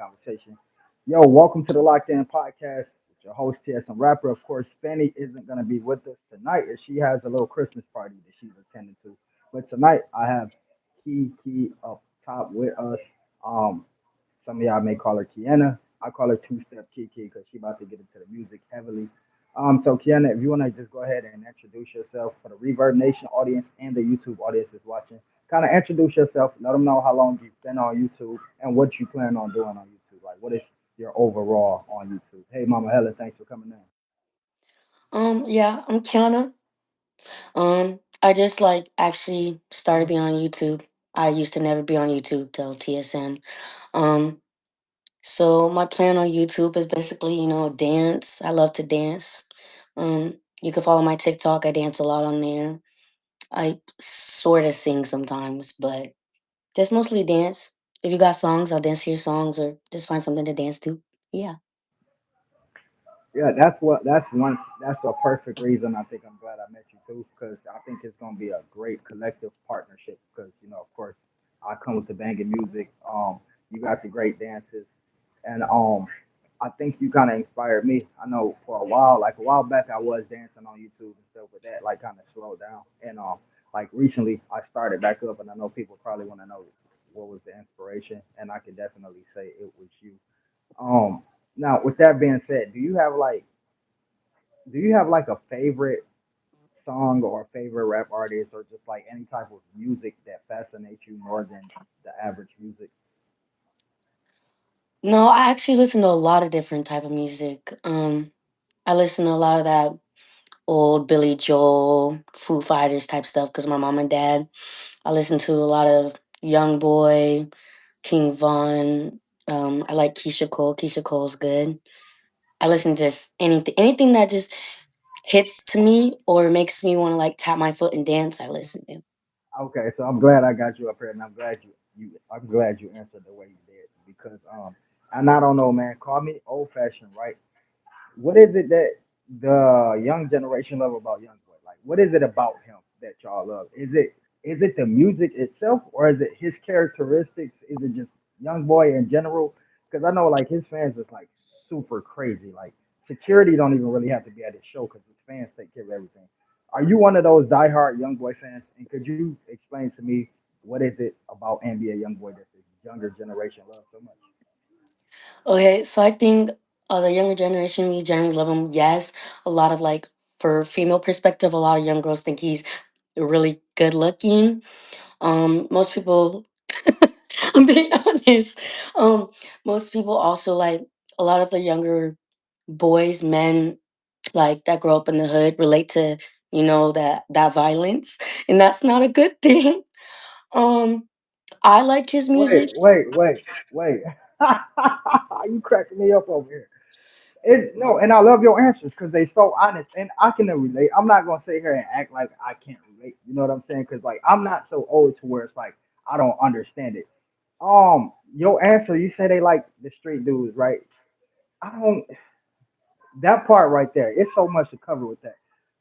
conversation. Yo, welcome to the Locked In Podcast with your host TSM Rapper. Of course, Fanny isn't gonna be with us tonight as she has a little Christmas party that she's attending to. But tonight I have Key up top with us. Um, some of y'all may call her Kiana. I call her Two Step Kiki because she about to get into the music heavily. So Kiana, if you wanna just go ahead and introduce yourself for the Reverb Nation audience and the YouTube audience that's watching, kind of introduce yourself. Let them know how long you've been on YouTube and what you plan on doing on YouTube. Like, what is your overall on YouTube? Hey, Mama Helen, thanks for coming in. Yeah, I'm Kiana. I just like actually started being on YouTube. I used to never be on YouTube till TSM. Um, so my plan on YouTube is basically, dance. I love to dance. You can follow my TikTok. I dance a lot on there. I sort of sing sometimes, but just mostly dance. If you got songs, I'll dance to your songs or just find something to dance to. Yeah. Yeah, that's a perfect reason. I think I'm glad I met you too, because I think it's gonna be a great collective partnership. Because of course, I come with the banging music. You got the great dances, and I think you kind of inspired me. I know for a while back, I was dancing on YouTube and stuff, but that like kind of slowed down. And like recently, I started back up, and I know people probably want to know what was the inspiration, and I can definitely say it was you. Um, Now with that being said, do you have like a favorite song or favorite rap artist or just like any type of music that fascinates you more than the average music? No, I actually listen to a lot of different type of music. I listen to a lot of that old Billy Joel, Foo Fighters type stuff because my mom and dad. I listen to a lot of Young Boy, King Von. I like Keisha Cole. Keisha Cole's good. I listen to just anything that just hits to me or makes me want to like tap my foot and dance. I listen to. Okay, so I'm glad I got you up here, and I'm glad you answered the way you did because and I don't know, man. Call me old fashioned, right? What is it that the young generation love about Young Boy? Like, what is it about him that y'all love? Is it the music itself, or is it his characteristics? Is it just Young Boy in general? Because I know like his fans is like super crazy. Like security don't even really have to be at his show because his fans take care of everything. Are you one of those diehard Young Boy fans? And could you explain to me what is it about NBA Young Boy that the younger generation loves so much? Okay, so I think the younger generation, we generally love him. Yes, a lot of like for female perspective, a lot of young girls think he's really good looking. Most people, I'm being honest. Most people also like a lot of the younger boys, men like that grow up in the hood relate to that violence, and that's not a good thing. Um, I like his Wait, music. wait, wait, wait. You cracking me up over here. No, and I love your answers because they so honest, and I can relate. I'm not gonna sit here and act like I can't relate. You know what I'm saying? Because like I'm not so old to where it's like I don't understand it. Your answer, you say they like the street dudes, right? I don't. That part right there, it's so much to cover with that.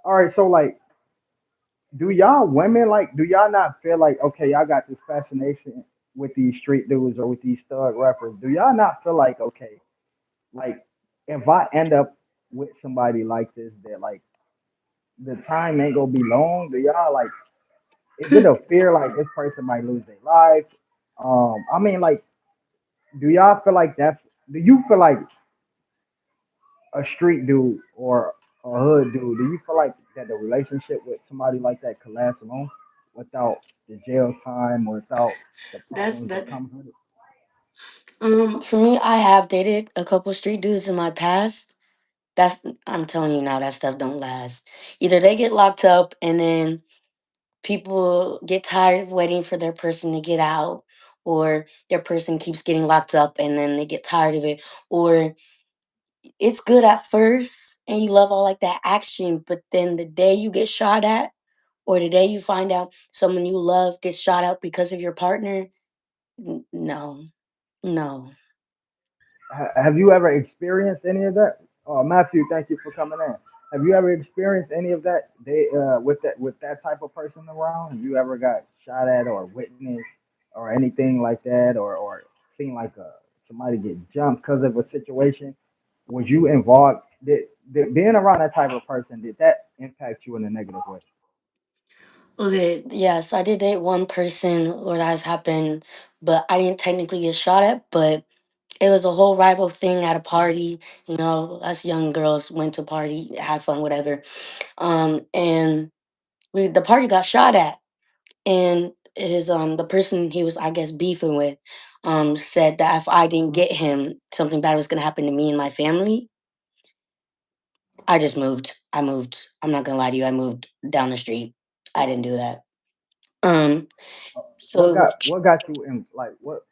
All right, so like, do y'all women like? Do y'all not feel like okay, y'all got this fascination with these street dudes or with these thug rappers? Do y'all not feel like okay, like if I end up with somebody like this that like the time ain't gonna be long. Do y'all like? Is it a fear like this person might lose their life? I mean, like, do y'all feel like that's? Do you feel like a street dude or a hood dude? Do you feel like that the relationship with somebody like that could last long without the jail time or without the That's problems that that. comes with it? For me, I have dated a couple street dudes in my past. That's I'm telling you now, that stuff don't last. Either they get locked up and then people get tired of waiting for their person to get out, or their person keeps getting locked up and then they get tired of it, or it's good at first and you love all like that action, but then the day you get shot at, or the day you find out someone you love gets shot at because of your partner, no, no. Have you ever experienced any of that? Matthew, thank you for coming in. Have you ever experienced any of that? With that type of person around. Have you ever got shot at or witnessed or anything like that, or seen like a somebody get jumped because of a situation, was you involved? Did being around that type of person, did that impact you in a negative way? Okay, yes, I did date one person where that has happened, but I didn't technically get shot at, but it was a whole rival thing at a party. You know, us young girls went to party, had fun, whatever. And the party got shot at, and his the person he was, I guess, beefing with, said that if I didn't get him, something bad was gonna happen to me and my family. I just moved. I moved. I'm not gonna lie to you. I moved down the street. I didn't do that. Um. So What got you in like what?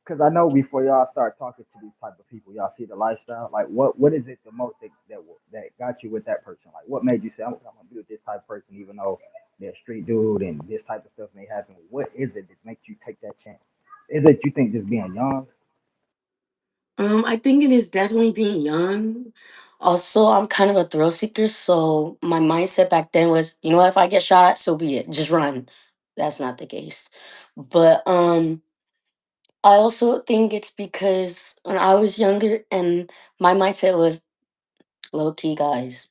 Because I know before y'all start talking to these type of people, y'all see the lifestyle. Like, what is it the most that got you with that person? Like, what made you say I'm gonna be with this type of person, even though they're a street dude and this type of stuff may happen? What is it that makes you take that chance? Is it you think just being young? I think it is definitely being young. Also, I'm kind of a thrill seeker, so my mindset back then was, you know what, if I get shot at, so be it. Just run. That's not the case. But I also think it's because when I was younger and my mindset was low key guys.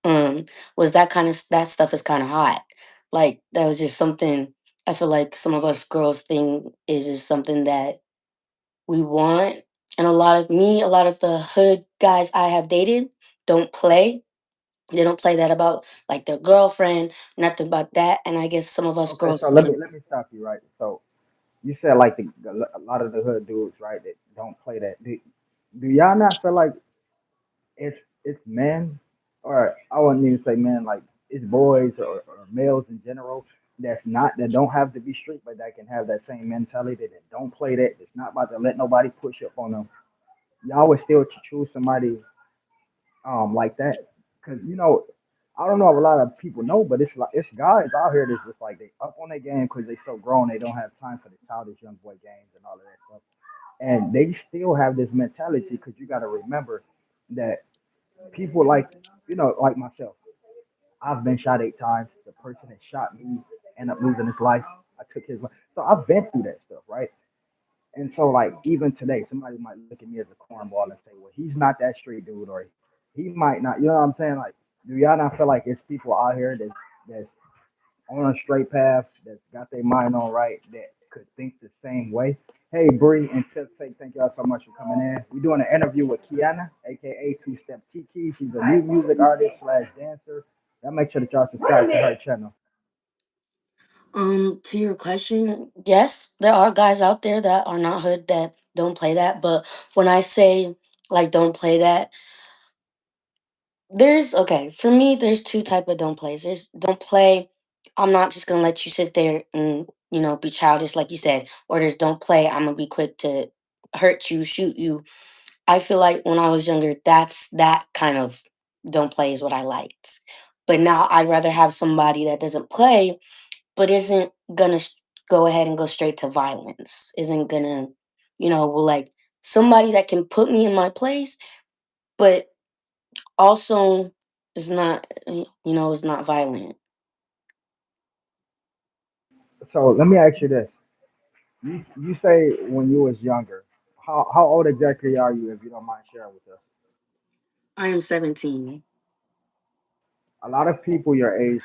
Was that kind of that stuff is kind of hot. Like that was just something I feel like some of us girls think is just something that we want. And a lot of the hood guys I have dated don't play. They don't play that about like their girlfriend, nothing about that. And I guess some of us Okay, so girls think, let me stop you right. So you said like a lot of the hood dudes, right, that don't play that. Do y'all not feel like it's men, or I wouldn't even say men, like it's boys or males in general that don't have to be street, but that can have that same mentality that don't play that. That's not about to let nobody push up on them. Y'all would still choose somebody like that, because I don't know if a lot of people know, but it's like it's guys out here that's just like they up on their game because they so grown they don't have time for the childish young boy games and all of that stuff, and they still have this mentality because you got to remember that people like myself. I've been shot 8 times. The person that shot me ended up losing his life. I took his life. So I've been through that stuff, right? And so like even today, somebody might look at me as a cornball and say, well, he's not that street dude, or he might not. You know what I'm saying? Like, do y'all not feel like it's people out here that's on a straight path, that's got their mind on right, that could think the same way? Hey, Bree and Tip, thank y'all so much for coming in. We're doing an interview with Kiana, aka Two Step Kiki. She's a new music artist slash dancer. Y'all make sure that y'all subscribe to her channel. to your question, yes, there are guys out there that are not hood that don't play that. But when I say like don't play that, there's okay, for me, there's two type of don't plays. There's don't play, I'm not just gonna let you sit there and, be childish like you said, or there's don't play, I'm gonna be quick to hurt you, shoot you. I feel like when I was younger, that's that kind of don't play is what I liked. But now I'd rather have somebody that doesn't play, but isn't gonna go ahead and go straight to violence. Isn't gonna, will like somebody that can put me in my place, but also is not, is not violent. So let me ask you this: you say when you was younger, how old exactly are you, if you don't mind sharing with us? I am 17. A lot of people your age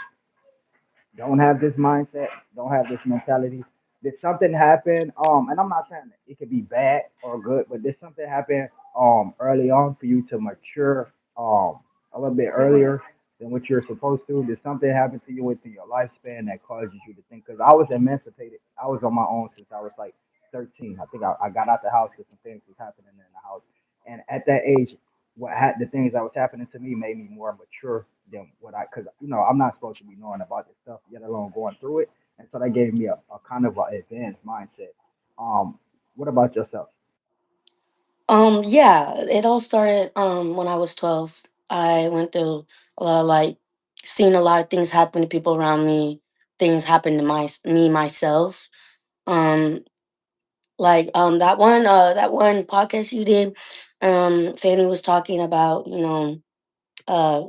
don't have this mindset, don't have this mentality. Did something happen? And I'm not saying that it could be bad or good, but did something happen early on for you to mature a little bit earlier than what you're supposed to? Did something happen to you within your lifespan that causes you to think? Because I was emancipated, I was on my own since I was like 13. I think I got out the house because some things was happening in the house, and at that age, the things that was happening to me made me more mature than what I, because I'm not supposed to be knowing about this stuff, yet alone going through it, and so that gave me a kind of an advanced mindset. What about yourself? Yeah, it all started when I was 12. I went through a lot of like seeing a lot of things happen to people around me, things happen to me myself. Um like that one podcast you did, Fanny was talking about, uh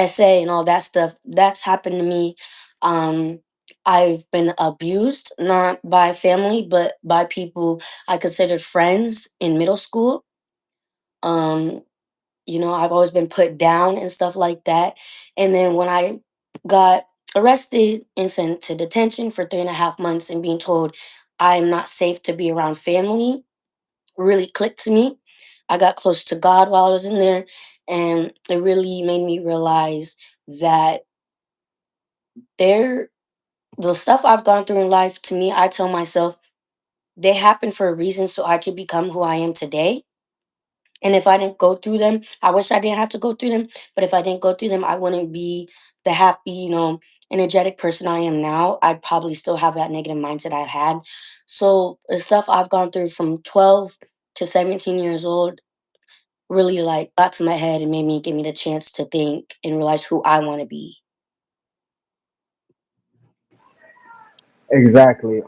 SA and all that stuff. That's happened to me. Um I've been abused, not by family, but by people I considered friends in middle school. Um, I've always been put down and stuff like that. And then when I got arrested and sent to detention for 3.5 months and being told I'm not safe to be around family, really clicked to me. I got close to God while I was in there, and it really made me realize that there the stuff I've gone through in life, to me, I tell myself they happen for a reason so I could become who I am today. And if I didn't go through them, I wish I didn't have to go through them. But if I didn't go through them, I wouldn't be the happy, energetic person I am now. I'd probably still have that negative mindset I had. So the stuff I've gone through from 12 to 17 years old really like got to my head and made me give me the chance to think and realize who I want to be. Exactly.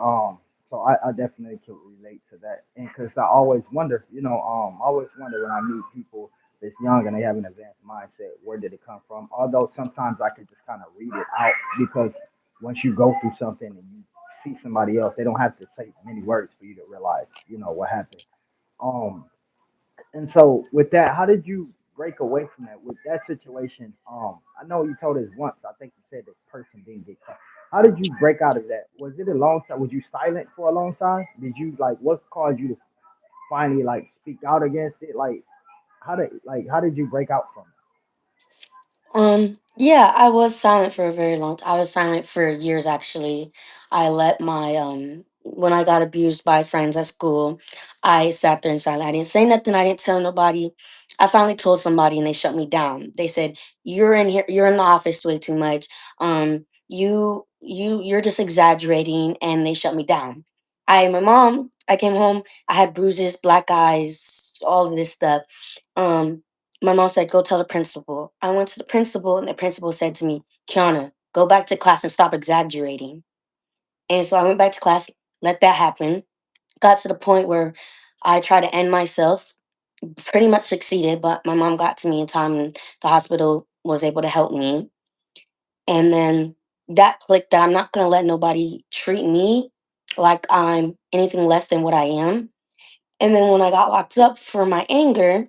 So I definitely can relate to that, and because I always wonder, I always wonder when I meet people that's young and they have an advanced mindset, where did it come from? Although sometimes I can just kind of read it out because once you go through something and you see somebody else, they don't have to say many words for you to realize, what happened. Um, and so with that, how did you break away from that with that situation? I know you told us once. I think you said this person didn't get caught. How did you break out of that? Was it a long time? Was you silent for a long time? Did you like what caused you to finally like speak out against it? Like how did you break out from Yeah, I was silent for a very long time. I was silent for years actually. I let my when I got abused by friends at school, I sat there in silence. I didn't say nothing, I didn't tell nobody. I finally told somebody and they shut me down. They said, "You're in here, you're in the office way too much. You're just exaggerating," and they shut me down. My mom, I came home, I had bruises, black eyes, all of this stuff. My mom said, "Go tell the principal." I went to the principal, and the principal said to me, "Kiana, go back to class and stop exaggerating." And so I went back to class, let that happen. Got to the point where I tried to end myself, pretty much succeeded, but my mom got to me in time, and the hospital was able to help me. And then that clicked that I'm not going to let nobody treat me like I'm anything less than what I am. And then when I got locked up for my anger,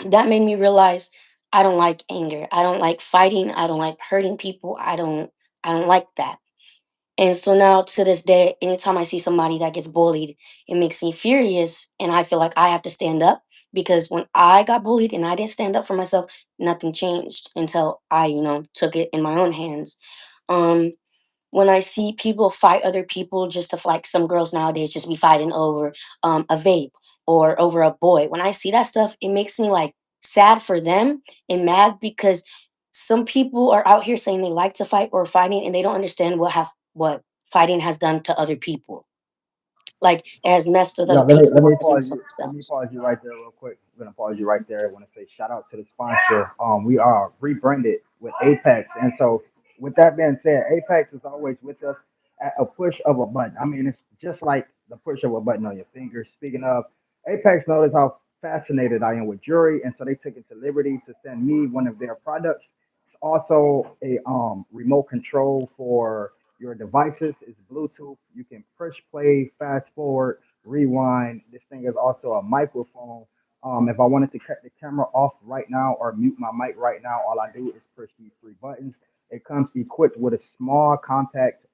that made me realize I don't like anger. I don't like fighting. I don't like hurting people. I don't like that. And so now to this day, anytime I see somebody that gets bullied, it makes me furious and I feel like I have to stand up because when I got bullied and I didn't stand up for myself, nothing changed until I, took it in my own hands. Um when I see people fight other people just to like some girls nowadays just be fighting over a vape or over a boy. When I see that stuff, it makes me like sad for them and mad because some people are out here saying they like to fight or fighting and they don't understand what fighting has done to other people. Like it has messed with Yeah, other let me people's let me lives and pause so you. Let me themselves. pause you right there real quick. I'm gonna pause you right there. I want to say shout out to the sponsor. We are rebranded with Apex, and so with that being said, Apex is always with us at a push of a button. I mean, it's just like the push of a button on your finger. Speaking of, Apex knows how fascinated I am with jewelry, and so they took it to liberty to send me one of their products. It's also a remote control for your devices. It's Bluetooth. You can push play, fast forward, rewind. This thing is also a microphone. If I wanted to cut the camera off right now or mute my mic right now, all I do is push these three buttons. It comes equipped with a small compact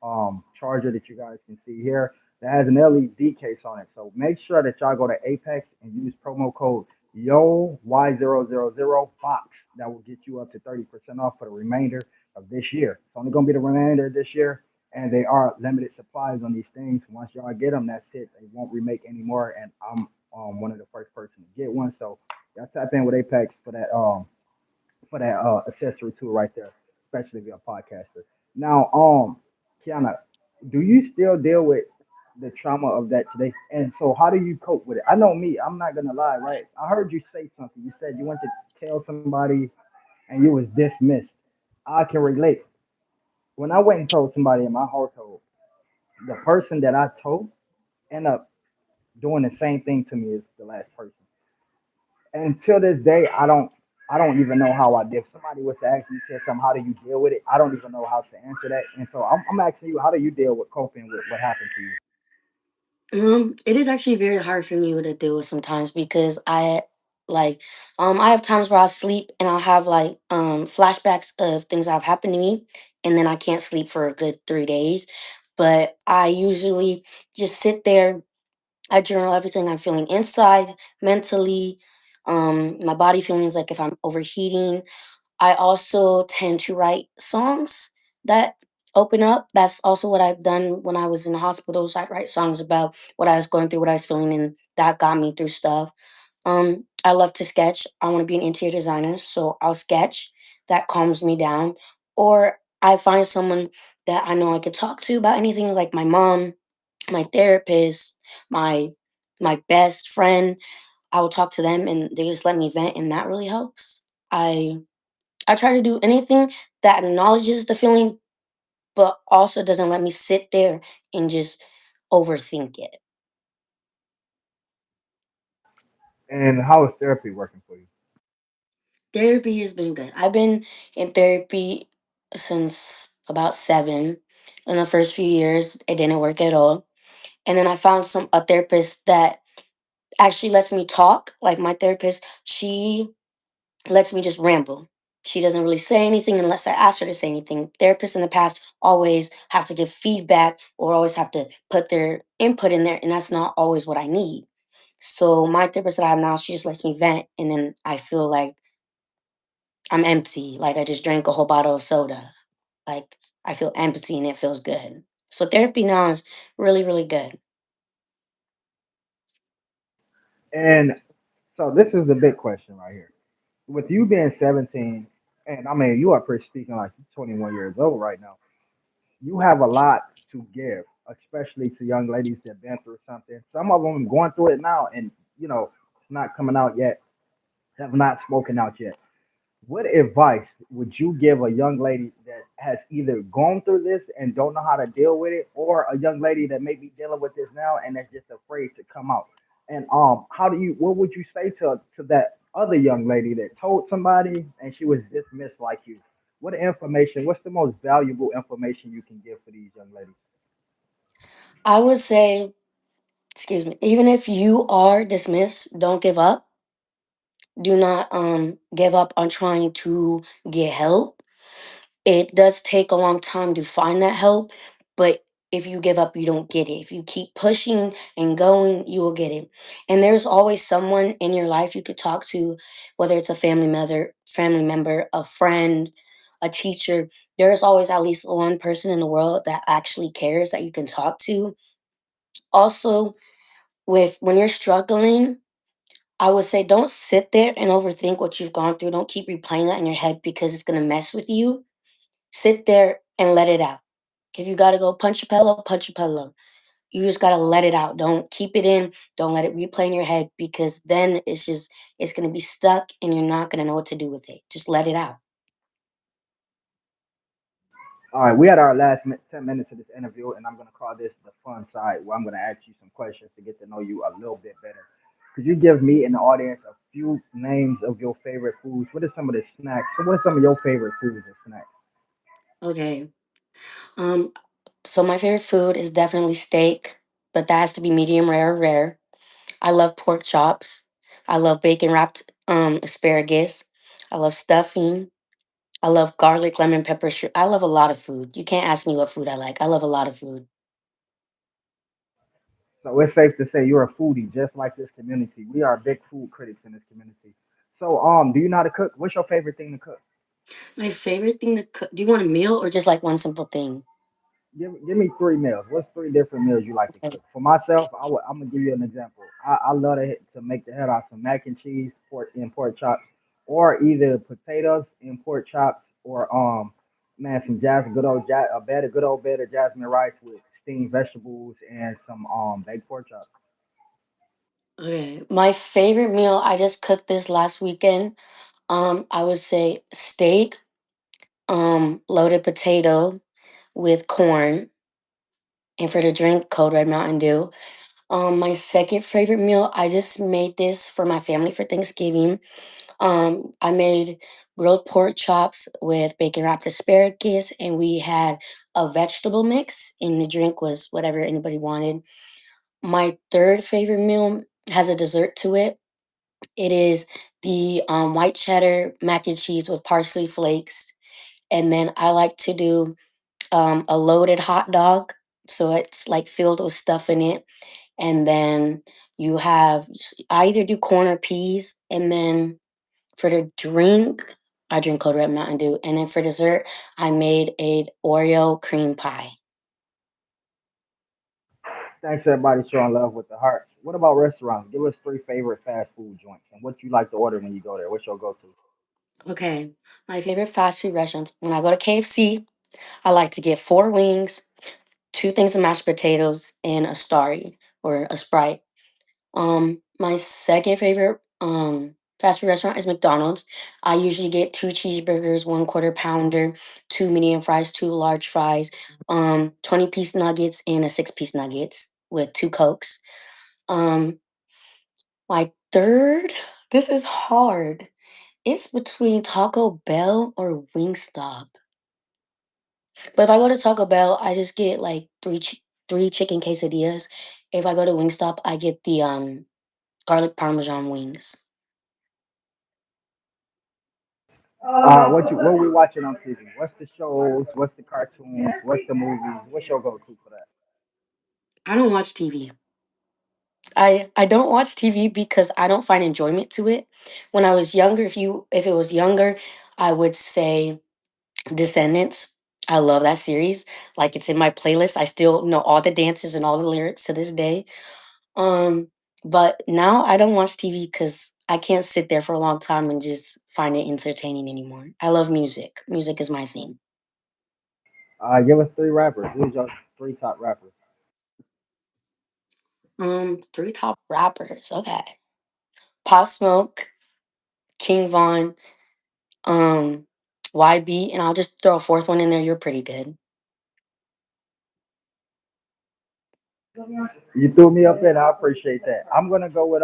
charger that you guys can see here that has an LED case on it. So make sure that y'all go to Apex and use promo code YO000 box. That will get you up to 30% off for the remainder of this year. It's only going to be the remainder of this year, and they are limited supplies on these things. Once y'all get them, that's it. They won't remake anymore, and I'm one of the first person to get one. So y'all tap in with Apex for that accessory tool right there, especially if you're a podcaster. Now, Kiana, do you still deal with the trauma of that today? And so, how do you cope with it? I know me. I'm not gonna lie, right? I heard you say something. You said you went to tell somebody and you was dismissed. I can relate. When I went and told somebody in my household, the person that I told ended up doing the same thing to me as the last person. And till this day, I don't even know how I did. If somebody was to ask me, said something, how do you deal with it? I don't even know how to answer that. And so I'm asking you, how do you deal with coping with what happened to you? It is actually very hard for me to deal with sometimes because like I have times where I'll sleep and I'll have like flashbacks of things that have happened to me, and then I can't sleep for a good 3 days. But I usually just sit there. I journal everything I'm feeling inside, mentally, my body feelings, like if I'm overheating. I also tend to write songs that open up. That's also what I've done when I was in the hospitals. I'd write songs about what I was going through, what I was feeling, and that got me through stuff. I love to sketch. I want to be an interior designer, so I'll sketch. That calms me down. Or I find someone that I know I could talk to about anything, like my mom, my therapist, my my best friend. I will talk to them, and they just let me vent, and that really helps. I try to do anything that acknowledges the feeling, but also doesn't let me sit there and just overthink it. And how is therapy working for you? Therapy has been good. I've been in therapy since about 7. In the first few years, it didn't work at all. And then I found some a therapist that actually lets me talk. Like my therapist, she lets me just ramble. She doesn't really say anything unless I ask her to say anything. Therapists in the past always have to give feedback or always have to put their input in there, and that's not always what I need. So my therapist that I have now, she just lets me vent, and then I feel like I'm empty, like I just drank a whole bottle of soda. Like I feel empty, and it feels good. So therapy now is really, really good. And so this is the big question right here. With you being 17, and I mean, you are pretty speaking like you're 21 years old right now. You have a lot to give, especially to young ladies that been through something. Some of them going through it now, and it's not coming out yet, have not spoken out yet. What advice would you give a young lady that has either gone through this and don't know how to deal with it, or a young lady that may be dealing with this now and that's just afraid to come out? And what would you say to that other young lady that told somebody and she was dismissed like you? What information? What's the most valuable information you can give for these young ladies? I would say, excuse me, even if you are dismissed, don't give up. Do not give up on trying to get help. It does take a long time to find that help, but if you give up, you don't get it. If you keep pushing and going, you will get it. And there's always someone in your life you could talk to, whether it's a family member, a friend, a teacher. There's always at least one person in the world that actually cares that you can talk to. Also, with when you're struggling, I would say don't sit there and overthink what you've gone through. Don't keep replaying that in your head because it's gonna mess with you. Sit there and let it out. If you gotta go punch a pillow, punch a pillow. You just gotta let it out. Don't keep it in. Don't let it replay in your head because then it's gonna be stuck and you're not gonna know what to do with it. Just let it out. All right, we had our last 10 minutes of this interview, and I'm going to call this the fun side, where I'm going to ask you some questions to get to know you a little bit better. Could you give me and the audience a few names of your favorite foods? What are some of the snacks? What are some of your favorite foods and snacks? Okay. Um, so my favorite food is definitely steak, but that has to be medium rare or rare. I love pork chops. I love bacon wrapped asparagus. I love stuffing. I love garlic, lemon, pepper. I love a lot of food. You can't ask me what food I like. I love a lot of food. So it's safe to say you're a foodie, just like this community. We are big food critics in this community. So, do you know how to cook? What's your favorite thing to cook? My favorite thing to cook. Do you want a meal or just like one simple thing? Give me three meals. What's three different meals you like to Okay. cook? For myself, I'm gonna give you an example. I love to make the head off some mac and cheese, pork chops, or either potatoes and pork chops, or man, some a bed of good old bed of jasmine rice with steamed vegetables and some baked pork chops. Okay. My favorite meal. I just cooked this last weekend. I would say steak, loaded potato with corn, and for the drink, Cold Red Mountain Dew. My second favorite meal. I just made this for my family for Thanksgiving. I made grilled pork chops with bacon wrapped asparagus, and we had a vegetable mix, and the drink was whatever anybody wanted. My third favorite meal has a dessert to it. It is the white cheddar mac and cheese with parsley flakes. And then I like to do a loaded hot dog. So it's like filled with stuff in it. And then you have, I either do corn or peas. And then for the drink, I drink Cold Red Mountain Dew. And then for dessert, I made a Oreo cream pie. Thanks everybody showing love with the hearts. What about restaurants? Give us three favorite fast food joints and what you like to order when you go there. What's your go to? Okay. My favorite fast food restaurants. When I go to KFC, I like to get 4 wings, 2 things of mashed potatoes, and a starry or a Sprite. My second favorite fast food restaurant is McDonald's. I usually get 2 cheeseburgers, 1 quarter pounder, 2 medium fries, 2 large fries, 20-piece nuggets, and a 6-piece nuggets with 2 Cokes. Um, my third, this is hard. It's between Taco Bell or Wingstop. But if I go to Taco Bell, I just get like three chicken quesadillas. If I go to Wingstop, I get the garlic parmesan wings. What we watching on TV? What's the shows? What's the cartoons? What's the movies? What's your go to for that? I don't watch TV. I don't watch TV because I don't find enjoyment to it. When I was younger, if it was younger, I would say Descendants. I love that series. Like it's in my playlist. I still know all the dances and all the lyrics to this day. Um, but now I don't watch TV because I can't sit there for a long time and just find it entertaining anymore. I love music. Music is my thing. Give us three rappers. Who's your three top rappers? Three top rappers. Okay. Pop Smoke, King Von, um, YB, and I'll just throw a fourth one in there. You're pretty good. You threw me up in. I appreciate that. I'm gonna go with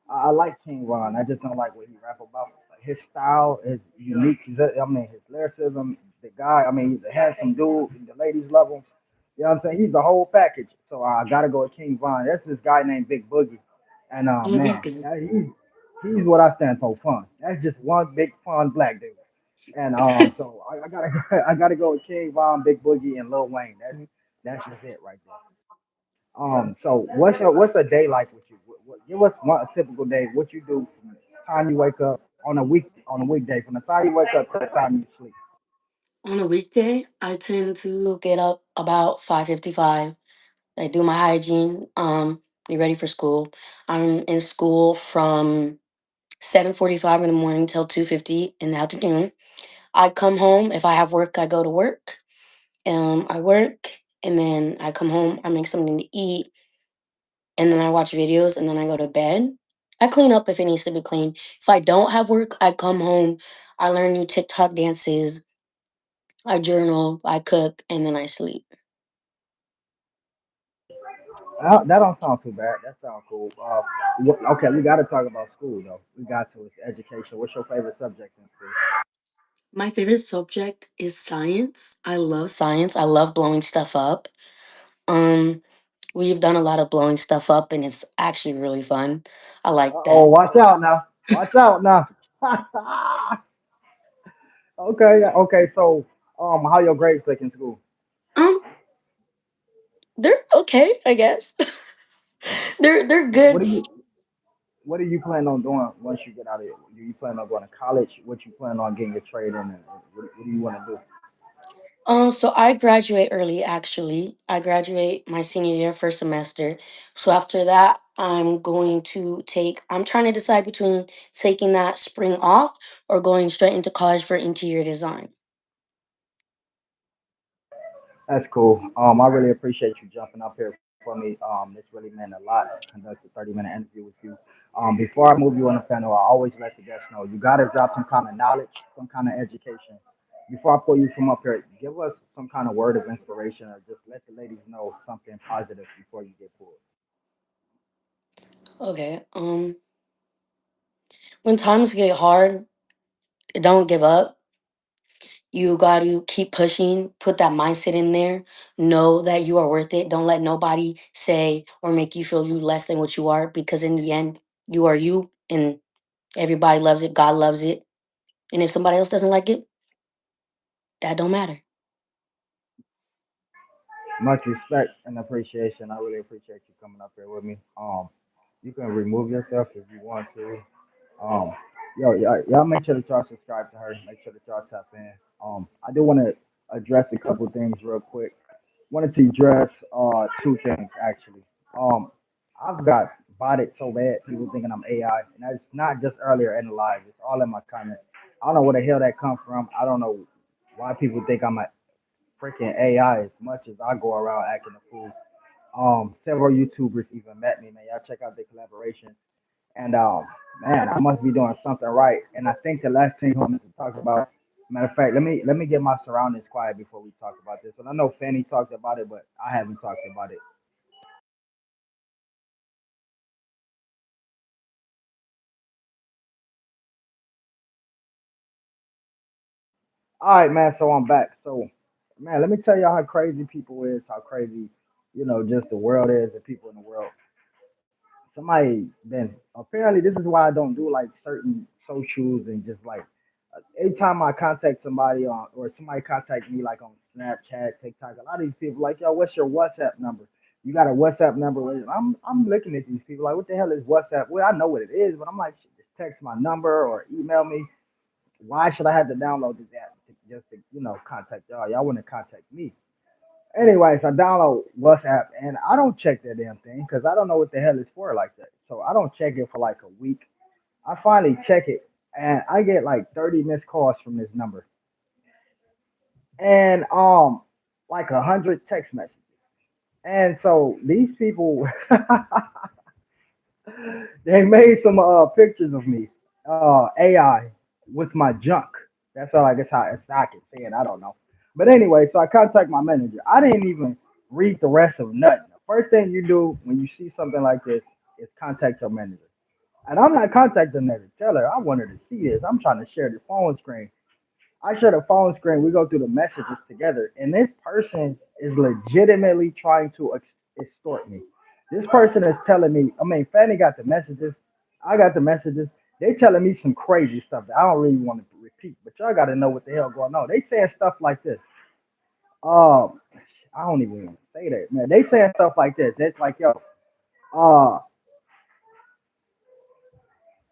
I like King Von. I just don't like what he rap about. His style is unique. I mean, his lyricism. The guy. I mean, he's a handsome dude. The ladies love him. You know what I'm saying? He's the whole package. So I gotta go with King Von. That's this guy named Big Boogie, and Oh, he's man, good. he's what I stand for. Fun. That's just one big fun black dude. And so I gotta I gotta go with King Von, Big Boogie, and Lil Wayne. That's just it right there. So what's a day like with you? Give us one a typical day. What you do from the time you wake up on a weekday, from the time you wake up to the time you sleep. On a weekday, I tend to get up about 5:55. I do my hygiene, get ready for school. I'm in school from 7:45 in the morning till 2:50 in the afternoon. I come home. If I have work, I go to work. I work and then I come home, I make something to eat, and then I watch videos and then I go to bed. I clean up if it needs to be cleaned. If I don't have work, I come home, I learn new TikTok dances, I journal, I cook, and then I sleep. That don't sound too bad. That sounds cool. Okay, we got to talk about school though. We got to. It's education. What's your favorite subject in school? My favorite subject is science. I love science. I love blowing stuff up. Um, we've done a lot of blowing stuff up and it's actually really fun. I like Oh, that. watch out now. Watch out now. Okay, okay. So, how your grades like in school? Um, they're okay, I guess. They're What good. do you What do you plan on doing once you get out of it? Do you plan on going to college? What you plan on getting your trade in? And what do you want to do? So I graduate early actually. I graduate my senior year first semester. So after that, I'm trying to decide between taking that spring off or going straight into college for interior design. That's cool. I really appreciate you jumping up here for me. This really meant a lot to conduct a 30-minute interview with you. Before I move you on the panel, I always let the guests know you got to drop some kind of knowledge, some kind of education. Before I pull you from up here, give us some kind of word of inspiration or just let the ladies know something positive before you get pulled. Okay. When times get hard, don't give up. You got to keep pushing, put that mindset in there. Know that you are worth it. Don't let nobody say or make you feel you less than what you are, because in the end, you are you and everybody loves it. God loves it. And if somebody else doesn't like it, that don't matter. Much respect and appreciation. I really appreciate you coming up here with me. You can remove yourself if you want to. Um, y'all make sure that y'all subscribe to her. Make sure that y'all tap in. I do want to address a couple things real quick. Wanted to address two things actually. Um, I've got botted so bad, people thinking I'm AI, and that's not just earlier in the live. It's all in my comments. I don't know where the hell that come from. I don't know why people think I'm a freaking AI as much as I go around acting a fool. Several YouTubers even met me, man. Y'all check out the collaboration. And man, I must be doing something right. And I think the last thing I wanted to talk about, matter of fact, let me get my surroundings quiet before we talk about this. And I know Fanny talked about it, but I haven't talked about it. All right, man. So I'm back. So, man, let me tell y'all how crazy people is, how crazy, just the world is, the people in the world. Somebody been apparently this is why I don't do like certain socials and just like anytime I contact somebody on or somebody contact me like on Snapchat, TikTok, a lot of these people like, yo, what's your WhatsApp number? You got a WhatsApp number? I'm looking at these people like, what the hell is WhatsApp? Well, I know what it is, but I'm like, shit, just text my number or email me. Why should I have to download this app just to contact y'all? Y'all want to contact me? Anyways, I download WhatsApp and I don't check that damn thing because I don't know what the hell it's for like that. So I don't check it for like a week. I finally check it and I get like 30 missed calls from this number and like 100 text messages. And so these people they made some pictures of me, AI with my junk. That's all I guess how it's I can say it. I don't know. But anyway, so I contact my manager. I didn't even read the rest of nothing. The first thing you do when you see something like this is contact your manager. And I'm not contacting her to tell her I want her to see this. I'm trying to share the phone screen. I share the phone screen. We go through the messages together, and this person is legitimately trying to extort me. This person is telling me. I mean, Fanny got the messages. I got the messages. They telling me some crazy stuff that I don't really want to repeat, but y'all got to know what the hell going on. They saying stuff like this. Um, I don't even want to say that, man. They saying stuff like this. It's like, yo, uh,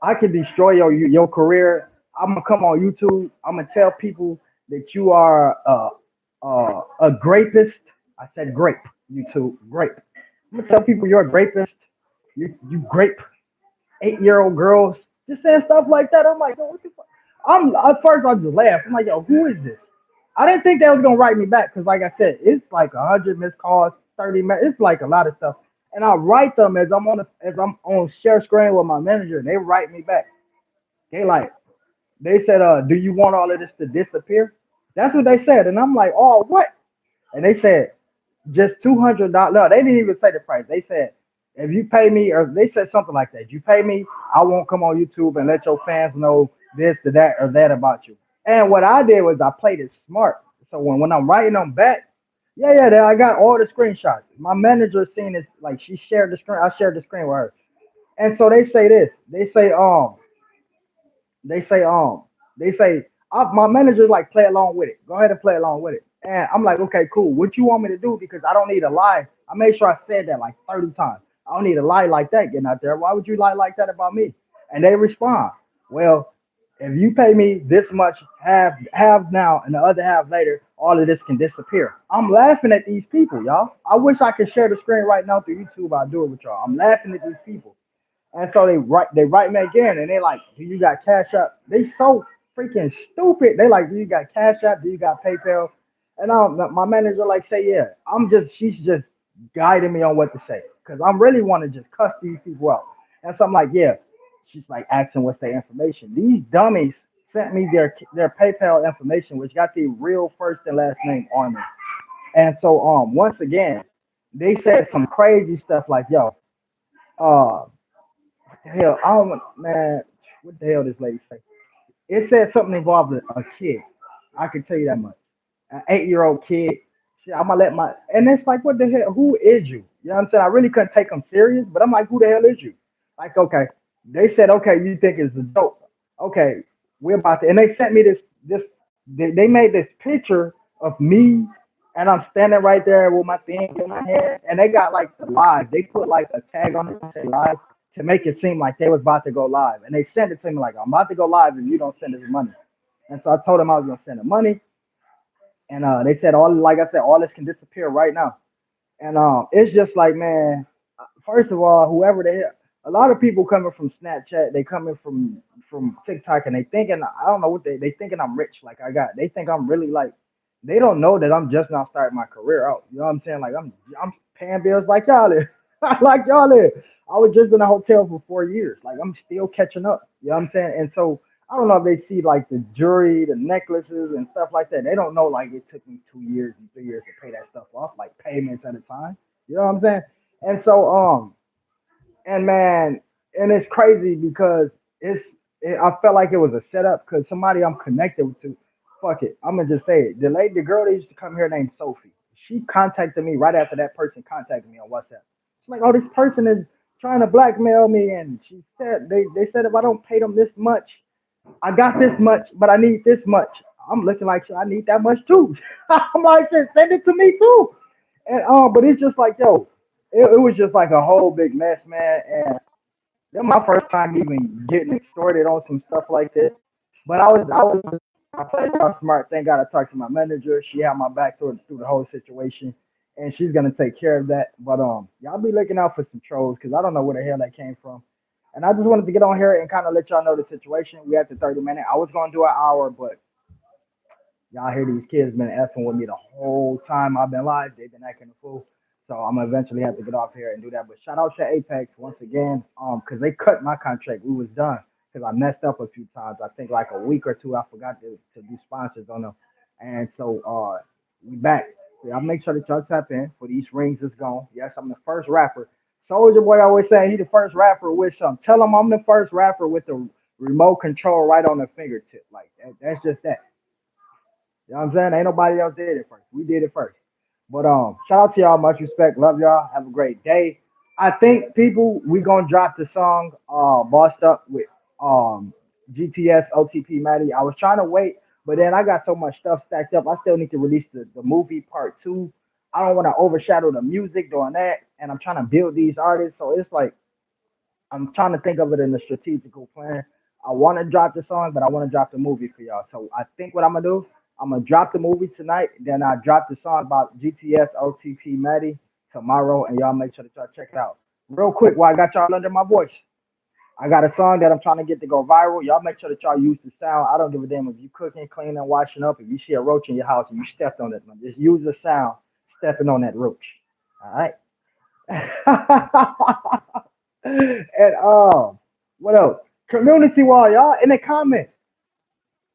I can destroy your career. I'm gonna come on YouTube. I'm gonna tell people that you are a grapist. I said grape. YouTube grape. I'm gonna tell people you're a grapist. You grape 8-year-old girls. Just saying stuff like that. I'm like, yo, what the fuck? I'm at first I just laughed. I'm like, yo, who is this? I didn't think they was gonna write me back because, like I said, it's like 100 missed calls, 30 minutes. It's like a lot of stuff, and I write them as I'm on share screen with my manager, and they write me back. They like they said, do you want all of this to disappear? That's what they said. And I'm like, oh what? And they said, just $200. No, they didn't even say the price. They said, if you pay me, or they said something like that. If you pay me, I won't come on YouTube and let your fans know this, to that, or that about you. And what I did was I played it smart. So when I'm writing them back, yeah, I got all the screenshots. My manager seen this, like she shared the screen. I shared the screen with her. And so they say this. They say they say my manager's like play along with it. Go ahead and play along with it. And I'm like, okay, cool. What you want me to do? Because I don't need a lie. I made sure I said that like 30 times. I don't need a lie like that getting out there. Why would you lie like that about me? And they respond, well, if you pay me this much, half now and the other half later, all of this can disappear. I'm laughing at these people, y'all. I wish I could share the screen right now through YouTube. I'll do it with y'all. I'm laughing at these people. And so they write me again and they like, do you got Cash App? They so freaking stupid. They like, do you got Cash App? Do you got PayPal? And my manager like say, yeah. She's just guiding me on what to say. Cause I'm really want to just cuss these people out. And so I'm like, yeah. She's like asking what's their information. These dummies sent me their PayPal information, which got the real first and last name on it. And so once again, they said some crazy stuff like, yo, uh hell, I don't man. What the hell this lady say? It said something involved a kid. I can tell you that much. An 8-year-old kid. Shit, I'm gonna let my and it's like, what the hell? Who is you? You know what I'm saying? I really couldn't take them serious, but I'm like, who the hell is you? Like, okay, they said, okay, you think it's a joke? Okay, we're about to, and they sent me this. They made this picture of me, and I'm standing right there with my thing in my hand, and they got like the live. They put like a tag on it to say live to make it seem like they was about to go live, and they sent it to me like, I'm about to go live if you don't send us money. And so I told them I was gonna send them money, and they said all, like I said, all this can disappear right now. And it's just like, man, first of all, whoever they, a lot of people coming from Snapchat, they coming from TikTok, and they thinking, I don't know what they thinking I'm rich, like I got. They think I'm really like, they don't know that I'm just now starting my career out. You know what I'm saying? Like I'm paying bills like y'all is, like y'all is. I was just in a hotel for 4 years. Like I'm still catching up. You know what I'm saying? And so I don't know if they see like the jewelry, the necklaces, and stuff like that. They don't know like it took me 2 years and 3 years to pay that stuff off, like payments at a time. You know what I'm saying? And so and man, and it's crazy because I felt like it was a setup because somebody I'm connected to. Fuck it, I'm gonna just say it. The girl that used to come here named Sophie. She contacted me right after that person contacted me on WhatsApp. She's like, oh, this person is trying to blackmail me, and she said they said if I don't pay them this much, I got this much, but I need this much. I'm looking like shit, I need that much too. I'm like, shit, send it to me too. And but it's just like, yo, it was just like a whole big mess, man. And then my first time even getting extorted on some stuff like this. But I played out smart. Thank God I talked to my manager. She had my back through the whole situation, and she's gonna take care of that. But y'all be looking out for some trolls because I don't know where the hell that came from. And I just wanted to get on here and kind of let y'all know the situation. We at the 30 minute. I was gonna do an hour, but y'all hear these kids been effing with me the whole time I've been live. They've been acting a fool. So I'm gonna eventually have to get off here and do that. But shout out to Apex once again, because they cut my contract. We was done because I messed up a few times. I think like a week or two, I forgot to do sponsors on them, and so we back. So y'all make sure that y'all tap in for these rings is gone. Yes, I'm the first rapper. Soldier Boy always saying he the first rapper with some. Tell him I'm the first rapper with the remote control right on the fingertip. Like that's just that. You know what I'm saying? Ain't nobody else did it first. We did it first. But shout out to y'all. Much respect. Love y'all. Have a great day. I think people we gonna drop the song Bossed Up with um GTS OTP Maddie. I was trying to wait, but then I got so much stuff stacked up. I still need to release the movie part two. I don't want to overshadow the music doing that, and I'm trying to build these artists. So it's like I'm trying to think of it in a strategical plan. I want to drop the song, but I want to drop the movie for y'all. So I think what I'm gonna do, I'm gonna drop the movie tonight. Then I drop the song about GTS OTP Maddie tomorrow, and y'all make sure that y'all check it out. Real quick, while I got y'all under my voice, I got a song that I'm trying to get to go viral. Y'all make sure that y'all use the sound. I don't give a damn if you cooking, cleaning, washing up. If you see a roach in your house and you stepped on it, just use the sound stepping on that roach. All right. And what else? Community wall, y'all in the comments.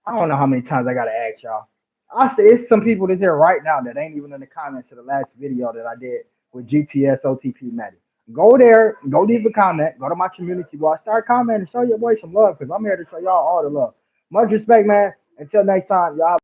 I don't know how many times I gotta ask y'all. I say it's some people that's here right now that ain't even in the comments to the last video that I did with GTS OTP Maddie. Go there, go leave a comment, go to my community wall, start commenting, show your boy some love because I'm here to show y'all all the love. Much respect, man. Until next time, y'all.